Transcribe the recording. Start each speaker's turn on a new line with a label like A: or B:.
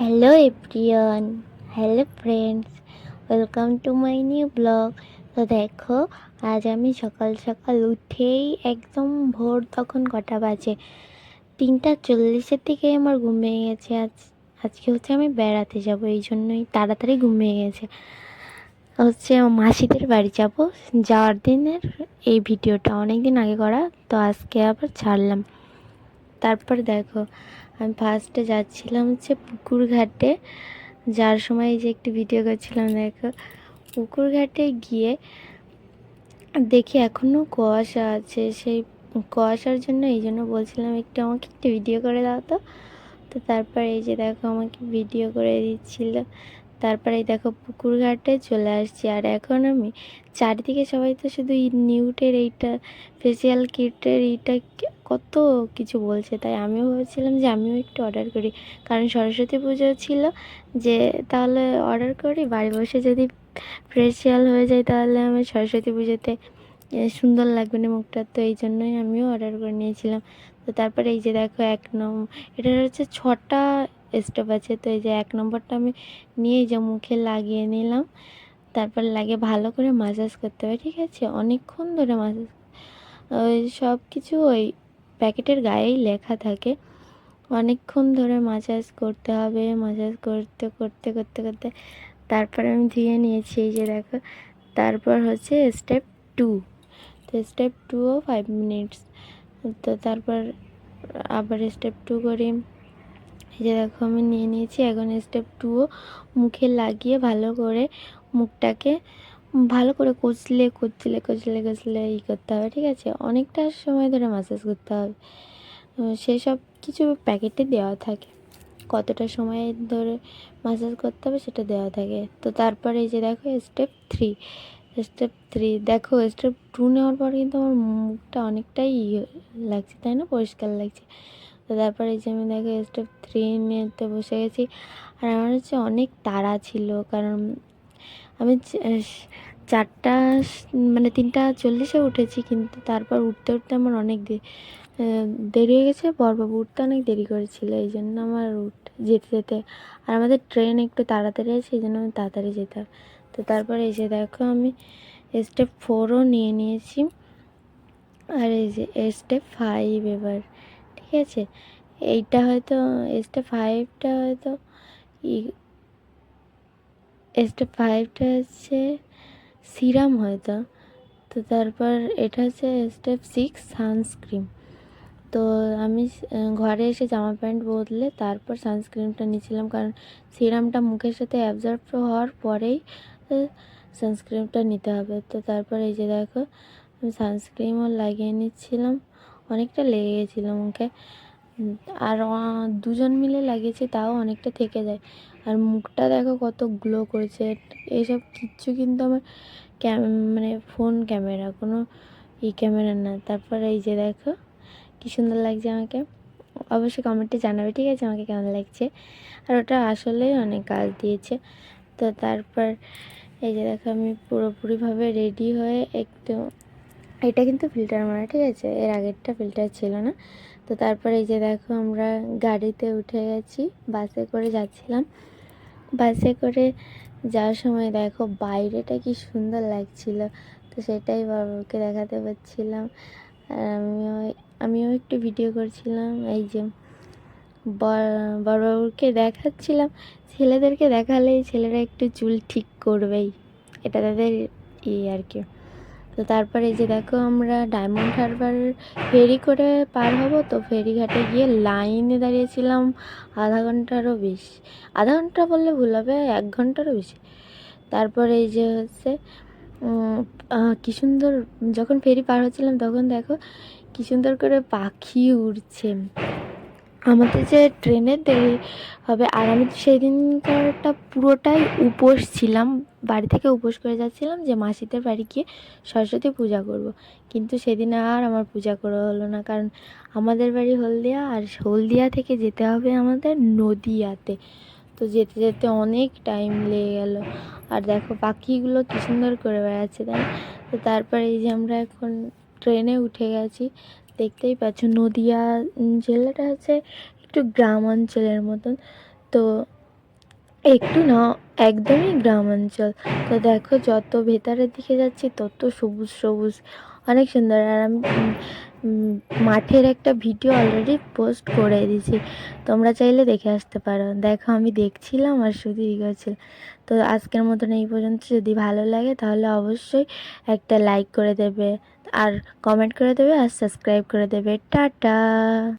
A: Hello everyone, hello friends, welcome to my new blog. তো দেখো, আজ আমি সকাল সকাল উঠেই একদম ভোর, তখন কটা বাজে 3:40-এর দিকে আমার ঘুম ভেঙে গেছে। আজকে হচ্ছে আমি বেড়াতে যাব, এই জন্যই তাড়াতাড়ি ঘুম ভেঙে গেছে। হচ্ছে আমার মাসিদের বাড়ি যাব, যাওয়ার দিনের এই ভিডিওটা অনেক দিন আগে করা, তো আজকে আবার ছাড়লাম। তারপর দেখো, আমি ফার্স্টে যাচ্ছিলাম হচ্ছে পুকুর ঘাটে, যার সময় যে একটি ভিডিও করছিলাম। দেখো, পুকুর ঘাটে গিয়ে দেখি এখনও কুয়াশা আছে। সেই কুয়াশার জন্য এই জন্য বলছিলাম একটু আমাকে একটু ভিডিও করে দাও। তো তারপর এই যে দেখো, আমাকে ভিডিও করে দিচ্ছিল। তারপরে এই দেখো, পুকুর ঘাটে চলে আসছি। আর এখন আমি চারিদিকে সবাই তো শুধু নিউটের এইটা, ফেসিয়াল কিটের এইটা কত কিছু বলছে, তাই আমিও ভাবছিলাম যে আমিও একটু অর্ডার করি। কারণ সরস্বতী পুজো ছিল, যে তাহলে অর্ডার করি, বাড়ি বসে যদি ফেসিয়াল হয়ে যায় তাহলে আমি সরস্বতী পুজোতে সুন্দর লাগবে না মুখটা। তো এই জন্যই আমিও অর্ডার করে নিয়েছিলাম। তো তারপরে এই যে দেখো, এটার হচ্ছে 6টা স্টেপ আছে। তো এই যে 1 নম্বরটা আমি নিয়ে এই যে মুখে লাগিয়ে নিলাম। তারপর লাগে ভালো করে মাসাজ করতে হবে, ঠিক আছে, অনেকক্ষণ ধরে মাসাজ। ওই সব কিছু ওই প্যাকেটের গায়েই লেখা থাকে, অনেকক্ষণ ধরে মাসাজ করতে হবে। মাসাজ করতে করতে করতে করতে তারপর আমি ধুয়ে নিয়েছি, এই যে দেখো। তারপর হচ্ছে স্টেপ 2। তো স্টেপ 2ও 5 মিনিটস। তো তারপর আবার স্টেপ 2 করি। এই যে দেখো, আমি নিয়ে নিয়েছি। এখন স্টেপ 2ও মুখে লাগিয়ে ভালো করে মুখটাকে ভালো করে কচলে কচলে কচলে কচলে করতে হবে, ঠিক আছে, অনেকটা সময় ধরে মাসাজ করতে হবে। সেসব কিছু প্যাকেটে দেওয়া থাকে, কতটা সময় ধরে মাসাজ করতে হবে সেটা দেওয়া থাকে। তো তারপরে এই যে দেখো, স্টেপ 3 দেখো, স্টেপ 2 নেওয়ার পর কিন্তু আমার মুখটা অনেকটাই লাগছে, তাই না, পরিষ্কার লাগছে। তো তারপরে এই যে আমি দেখো স্টেপ 3 নিতে বসে গেছি। আর আমার হচ্ছে অনেক তাড়া ছিল, কারণ আমি 3:40-এ উঠেছি, কিন্তু তারপর উঠতে উঠতে আমার অনেক দেরি হয়ে গেছে। বড়বাবু উঠতে অনেক দেরি করেছিল, এই জন্য আমার যেতে যেতে, আর আমাদের ট্রেন একটু তাড়াতাড়ি আছে, এই জন্য আমি তাড়াতাড়ি যেতাম। তো তারপরে এই যে দেখো, আমি স্টেপ 4ও নিয়ে নিয়েছি। আর এই যে স্টেপ 5 এবার, ঠিক আছে, এইটা হয়তো স্টেপ 5টা হয়তো স্টেপ 5টা হচ্ছে সিরাম হয়তো। তো তারপর এটা হচ্ছে স্টেপ 6 সানস্ক্রিন। তো আমি ঘরে এসে জামা প্যান্ট বদলে তারপর সানস্ক্রিনটা নিয়েছিলাম, কারণ সিরামটা মুখের সাথে অ্যাবজর্ব হওয়ার পরেই সানস্ক্রিনটা নিতে হবে। তো তারপর এই যে দেখো, আমি সানস্ক্রিনও লাগিয়ে নিচ্ছিলাম, অনেকটা লেগে গেছিলো মুখে। আর দুজন মিলে লাগিয়েছি, তাও অনেকটা থেকে যায়। আর মুখটা দেখো কত গ্লো করেছে। এইসব কিচ্ছু কিন্তু আমার মানে ফোন ক্যামেরা, কোনো ক্যামেরা না। তারপরে এই যে দেখো, কি সুন্দর লাগছে আমাকে। অবশ্যই কমেন্টে জানাবে, ঠিক আছে, আমাকে কেমন লাগছে। আর ওটা আসলেই অনেক কাজ দিয়েছে। তো তারপর এই যে দেখো, আমি পুরোপুরিভাবে রেডি হয়ে একটু, এটা কিন্তু ফিল্টার মারা, ঠিক আছে, এর আগেরটা ফিল্টার ছিল না। তো তারপর এই যে দেখো, আমরা গাড়িতে উঠে গেছি, বাসে করে যাচ্ছিলাম। বাসে করে যাওয়ার সময় দেখো বাইরেটা কি সুন্দর লাগছিল, তো সেটাই বাবাকে দেখাতে পারছিলাম। আর আমিও একটু ভিডিও করছিলাম। এই যে বড়বাবুকে দেখাচ্ছিলাম। ছেলেদেরকে দেখালেই ছেলেরা একটু চুল ঠিক করবেই, এটা তাদের আর কি। তো তারপরে এই যে দেখো, আমরা ডায়মন্ড হারবার ফেরি করে পার হব। তো ফেরিঘাটে গিয়ে লাইনে দাঁড়িয়েছিলাম বেশি, আধা ঘন্টা বললে ভুল হবে, 1 ঘন্টারও বেশি। তারপরে এই যে হচ্ছে কী সুন্দর, যখন ফেরি পার হচ্ছিলাম তখন দেখো কী সুন্দর করে পাখি উড়ছে। আমাদের যে ট্রেনের দেরি হবে, আর আমি সেই দিনকারটা পুরোটাই উপোস ছিলাম, বাড়ি থেকে উপোস করে যাচ্ছিলাম যে মাসিদের বাড়ি গিয়ে সরস্বতী পূজা করব। কিন্তু সেদিন আর আমার পূজা করা হলো না, কারণ আমাদের বাড়ি হলদিয়া, আর হলদিয়া থেকে যেতে হবে আমাদের নদিয়াতে। তো যেতে যেতে অনেক টাইম লেগে গেল। আর দেখো পাখিগুলো কী সুন্দর করে বেড়াচ্ছে, তাই। তো তারপরে এই যে আমরা এখন ট্রেনে উঠে গেছি, দেখতেই পাচ্ছ নদিয়া জেলাটা হচ্ছে একটু গ্রাম অঞ্চলের মতন। তো একটু না, একদমই গ্রাম অঞ্চল। তো দেখো যত ভেতরের দিকে যাচ্ছি তত সবুজ সবুজ, অনেক সুন্দর। আর আমি উম, মাঠের একটা ভিডিও অলরেডি পোস্ট করে দিয়েছি, তোমরা চাইলে দেখে আসতে পারো। দেখো আমি দেখছিলাম আর শুধু ই করছিলাম। তো আজকের মতন এই পর্যন্ত। যদি ভালো লাগে তাহলে অবশ্যই একটা লাইক করে দেবে, আর কমেন্ট করে দেবে, আর সাবস্ক্রাইব করে দেবে। টাটা।